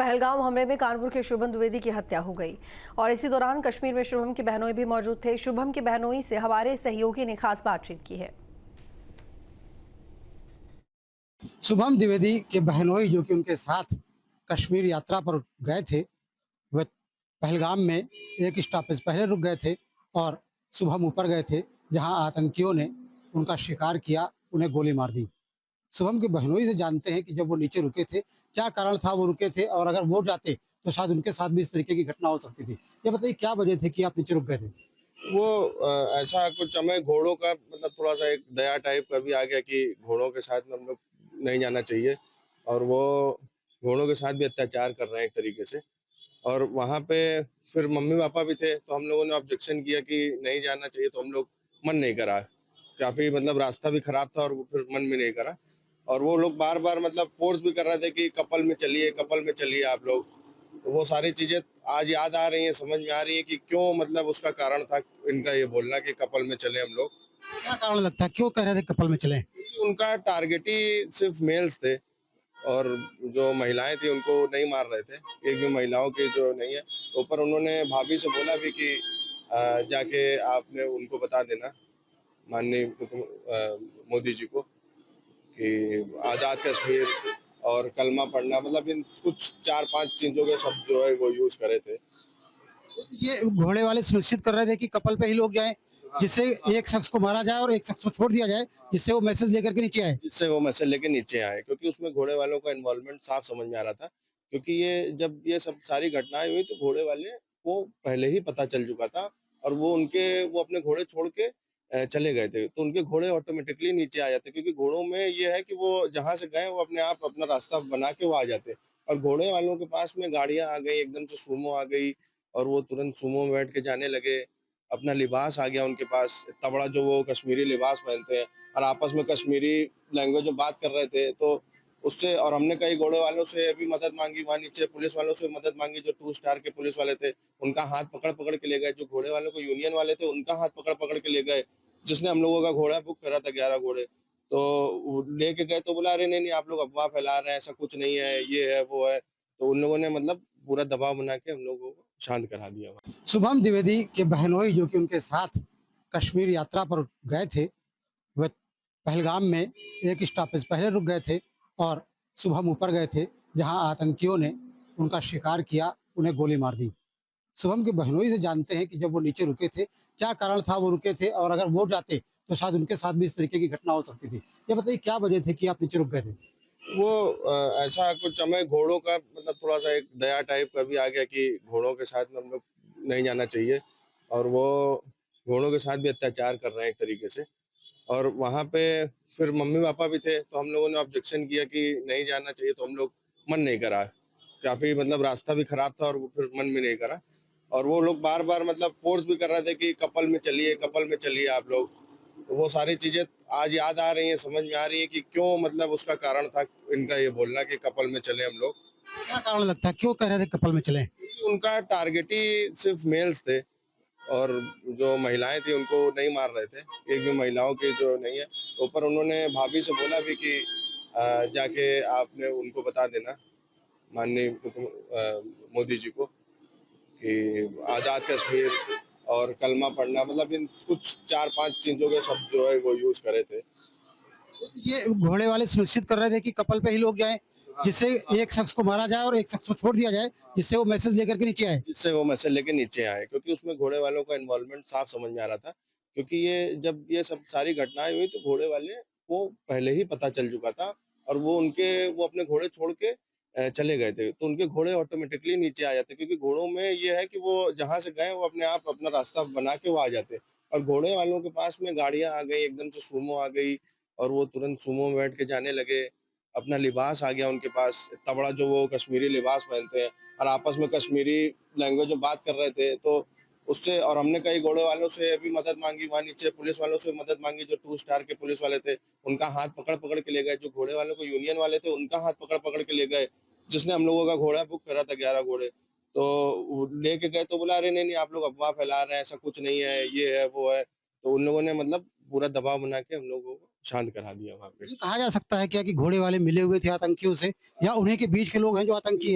पहलगाम हमले में कानपुर के शुभम द्विवेदी की हत्या हो गई और इसी दौरान कश्मीर में शुभम के बहनोई भी मौजूद थे। शुभम के बहनोई से हमारे सहयोगी ने खास बातचीत की है। शुभम द्विवेदी के बहनोई जो कि उनके साथ कश्मीर यात्रा पर गए थे, वह पहलगाम में एक स्टॉपेज पहले रुक गए थे और शुभम ऊपर गए थे, जहां आतंकियों ने उनका शिकार किया, उन्हें गोली मार दी। शुभम के बहनोई से जानते हैं कि जब वो नीचे रुके थे, क्या कारण था वो रुके थे, और अगर वो जाते तो शायद उनके साथ भी इस तरीके की घटना हो सकती थी। ये बताइए, क्या वजह थी कि आप नीचे रुक गए थे? वो ऐसा कुछ हमें घोड़ों का मतलब थोड़ा-सा एक दया टाइप का भी आ गया कि घोड़ों के साथ में हम लोग नहीं जाना चाहिए और वो घोड़ों के साथ भी अत्याचार कर रहे हैं एक तरीके से। और वहाँ पे फिर मम्मी-पापा भी थे, तो हम लोगों ने ऑब्जेक्शन किया कि नहीं जाना चाहिए, तो हम लोग मन नहीं करा। काफ़ी मतलब रास्ता भी खराब था और वो फिर मन भी नहीं करा और वो लोग बार-बार मतलब फ़ोर्स भी कर रहे थे कि कपल में चलिए आप लोग। तो वो सारी चीज़ें आज याद आ रही हैं, समझ में आ रही है कि क्यों मतलब उसका कारण था इनका ये बोलना कि कपल में चलें हम लोग। क्या कारण लगता है, क्यों कह रहे थे कपल में चलें? क्योंकि उनका टारगेट ही सिर्फ़ मेल्स थे और जो महिलाएँ थी उनको नहीं मार रहे थे। एक भी महिलाओं की जो नहीं है, तो ऊपर उन्होंने भाभी से बोला भी कि जाके आपने उनको बता देना माननीय मोदी जी को कि आज़ाद कश्मीर और कलमा पढ़ना मतलब इन कुछ 4-5 चीज़ों के शब्द जो है वो यूज़ करे थे। ये घोड़े वाले सुनिश्चित कर रहे थे कि कपल पे ही लोग जाएं, जिससे एक शख्स को मारा जाए और एक शख्स को छोड़ दिया जाए, जिससे वो मैसेज लेकर के नीचे आए। जिससे वो मैसेज लेके नीचे आए क्योंकि उसमें घोड़े वालों का इन्वॉल्वमेंट साफ समझ में आ रहा था क्योंकि ये जब ये सब सारी घटनाएं हुई तो घोड़े वाले को पहले ही पता चल चुका था और वो अपने घोड़े छोड़ के चले गए थे तो उनके घोड़े ऑटोमेटिकली नीचे आ जाते क्योंकि घोड़ों में ये है कि वो जहाँ से गए वो अपने आप अपना रास्ता बना के वो आ जाते और घोड़े वालों के पास में गाड़ियां आ गई एकदम से सूमो आ गई और वो तुरंत सूमो में बैठ के जाने लगे अपना लिबास आ गया उनके पास इतना बड़ा जो वो कश्मीरी लिबास पहनते हैं और आपस में कश्मीरी लैंग्वेज में बात कर रहे थे तो उससे और हमने कई घोड़े वालों से भी मदद मांगी वहाँ नीचे पुलिस वालों से मदद मांगी जो 2 स्टार के पुलिस वाले थे उनका हाथ पकड़ पकड़ के ले गए जो घोड़े वालों को यूनियन वाले थे उनका हाथ पकड़ पकड़ के ले गए जिसने हम लोगों का घोड़ा बुक करा था 11 घोड़े तो वो लेके गए तो बोला अरे नहीं नहीं आप लोग अफवाह फैला रहे हैं ऐसा कुछ नहीं है ये है वो है तो उन लोगों ने मतलब पूरा दबाव बना के हम लोगों को शांत करा दिया वहाँ। शुभम द्विवेदी के बहनोई जो कि उनके साथ कश्मीर यात्रा पर गए थे, वह पहलगाम में एक स्टॉपेज पहले रुक गए थे और शुभम ऊपर गए थे, जहां आतंकियों ने उनका शिकार किया, उन्हें गोली मार दी। शुभम के बहनोई से जानते हैं कि जब वो नीचे रुके थे, क्या कारण था वो रुके थे, और अगर वो जाते तो शायद उनके साथ भी इस तरीके की घटना हो सकती थी। ये बताइए, क्या वजह थी कि आप नीचे रुक गए थे? वो ऐसा कुछ हमें घोड़ों का मतलब थोड़ा-सा एक दया टाइप का भी आ गया कि घोड़ों के साथ में हम लोग नहीं जाना चाहिए और वो घोड़ों के साथ भी अत्याचार कर रहे हैं एक तरीके से और वहाँ पे फिर मम्मी-पापा भी थे, तो हम लोगों ने ऑब्जेक्शन किया कि नहीं जाना चाहिए, तो हम लोग मन नहीं करा। काफ़ी मतलब रास्ता भी खराब था और वो फिर मन भी नहीं करा और वो लोग बार-बार मतलब फ़ोर्स भी कर रहे थे कि कपल में चलिए आप लोग। तो वो सारी चीज़ें आज याद आ रही हैं, समझ में आ रही है कि क्यों मतलब उसका कारण था इनका ये बोलना कि कपल में चलें हम लोग। क्या कारण लगता है, क्यों कह रहे थे कपल में चलें? क्योंकि उनका टारगेट ही सिर्फ़ मेल्स थे और जो महिलाएँ थी उनको नहीं मार रहे थे। एक भी महिलाओं की जो नहीं है। तो ऊपर उन्होंने भाभी से बोला भी कि जाके आपने उनको बता देना माननीय मोदी जी को कि आज़ाद कश्मीर और कलमा पढ़ना मतलब इन कुछ 4-5 चीज़ों के शब्द जो है वो यूज़ करे थे। ये घोड़े वाले सुनिश्चित कर रहे थे कि कपल पे ही लोग जाएं, जिससे एक शख्स को मारा जाए और एक शख्स को छोड़ दिया जाए, जिससे वो मैसेज लेकर के नीचे आए। जिससे वो मैसेज लेके नीचे आए क्योंकि उसमें घोड़े वालों का इन्वॉल्वमेंट साफ समझ में आ रहा था क्योंकि ये जब ये सब सारी घटनाएं हुई तो घोड़े वाले को पहले ही पता चल चुका था और वो अपने घोड़े छोड़ के चले गए थे तो उनके घोड़े ऑटोमेटिकली नीचे आ जाते क्योंकि घोड़ों में ये है कि वो जहाँ से गए वो अपने आप अपना रास्ता बना के वो आ जाते और घोड़े वालों के पास में गाड़ियां आ गई एकदम से सूमो आ गई और वो तुरंत सूमो में बैठ के जाने लगे अपना लिबास आ गया उनके पास इतना बड़ा जो वो कश्मीरी लिबास पहनते हैं और आपस में कश्मीरी लैंग्वेज में बात कर रहे थे तो उससे और हमने कई घोड़े वालों से भी मदद मांगी वहाँ नीचे पुलिस वालों से मदद मांगी जो 2 स्टार के पुलिस वाले थे उनका हाथ पकड़ पकड़ के ले गए जो घोड़े वालों को यूनियन वाले थे उनका हाथ पकड़ पकड़ के ले गए जिसने हम लोगों का घोड़ा बुक करा था 11 घोड़े तो वो लेके गए तो बोला अरे नहीं नहीं आप लोग अफवाह फैला रहे हैं ऐसा कुछ नहीं है ये है वो है तो उन लोगों ने मतलब पूरा दबाव बना के हम लोगों को शांत करा दिया वहाँ पे। ये कहा जा सकता है क्या कि घोड़े वाले मिले हुए थे आतंकियों से, या उन्हीं के बीच के लोग हैं जो आतंकी हैं?